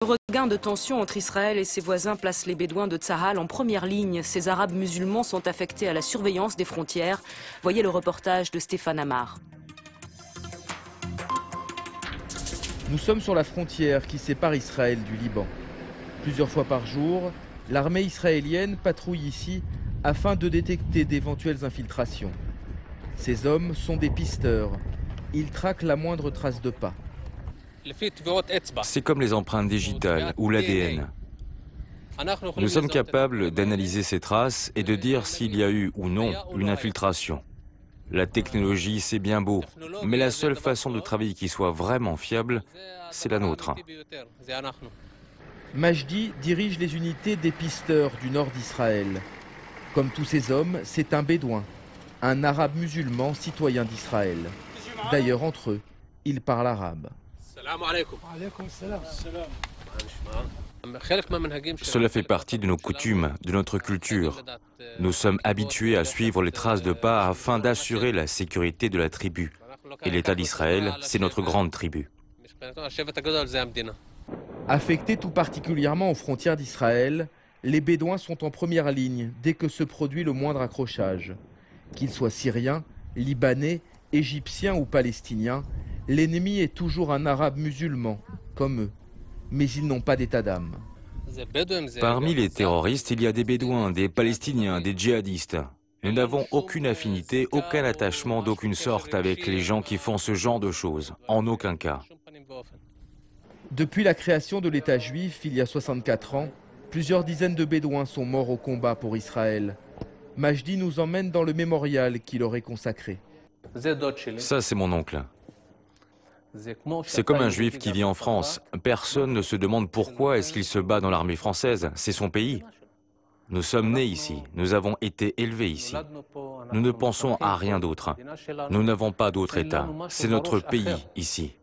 Le regain de tension entre Israël et ses voisins place les Bédouins de Tsahal en première ligne. Ces Arabes musulmans sont affectés à la surveillance des frontières. Voyez le reportage de Stéphane Amar. Nous sommes sur la frontière qui sépare Israël du Liban. Plusieurs fois par jour, l'armée israélienne patrouille ici afin de détecter d'éventuelles infiltrations. Ces hommes sont des pisteurs. Ils traquent la moindre trace de pas. C'est comme les empreintes digitales ou l'ADN. Nous sommes capables d'analyser ces traces et de dire s'il y a eu ou non une infiltration. La technologie, c'est bien beau, mais la seule façon de travailler qui soit vraiment fiable, c'est la nôtre. Majdi dirige les unités des pisteurs du nord d'Israël. Comme tous ces hommes, c'est un bédouin, un arabe musulman citoyen d'Israël. D'ailleurs, entre eux, ils parlent arabe. Cela fait partie de nos coutumes, de notre culture. Nous sommes habitués à suivre les traces de pas afin d'assurer la sécurité de la tribu. Et l'État d'Israël, c'est notre grande tribu. Affectés tout particulièrement aux frontières d'Israël, les Bédouins sont en première ligne dès que se produit le moindre accrochage. Qu'ils soient syriens, libanais, égyptiens ou palestiniens, l'ennemi est toujours un arabe musulman, comme eux. Mais ils n'ont pas d'état d'âme. Parmi les terroristes, il y a des Bédouins, des Palestiniens, des djihadistes. Nous n'avons aucune affinité, aucun attachement d'aucune sorte avec les gens qui font ce genre de choses, en aucun cas. Depuis la création de l'État juif, il y a 64 ans, plusieurs dizaines de Bédouins sont morts au combat pour Israël. Majdi nous emmène dans le mémorial qui leur est consacré. Ça, c'est mon oncle. C'est comme un juif qui vit en France. Personne ne se demande pourquoi est-ce qu'il se bat dans l'armée française. C'est son pays. Nous sommes nés ici. Nous avons été élevés ici. Nous ne pensons à rien d'autre. Nous n'avons pas d'autre État. C'est notre pays ici.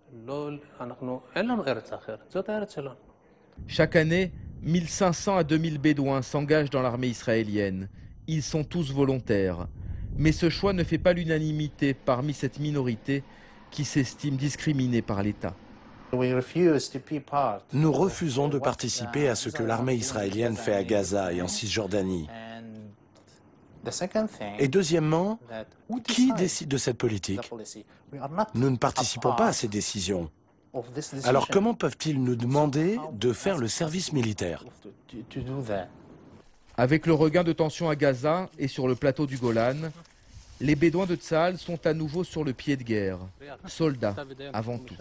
Chaque année, 1500 à 2000 Bédouins s'engagent dans l'armée israélienne. Ils sont tous volontaires. Mais ce choix ne fait pas l'unanimité parmi cette minorité qui s'estime discriminée par l'État. Nous refusons de participer à ce que l'armée israélienne fait à Gaza et en Cisjordanie. Et deuxièmement, qui décide de cette politique? Nous ne participons pas à ces décisions. Alors comment peuvent-ils nous demander de faire le service militaire? Avec le regain de tension à Gaza et sur le plateau du Golan, les Bédouins de Tsahal sont à nouveau sur le pied de guerre. Soldats avant tout.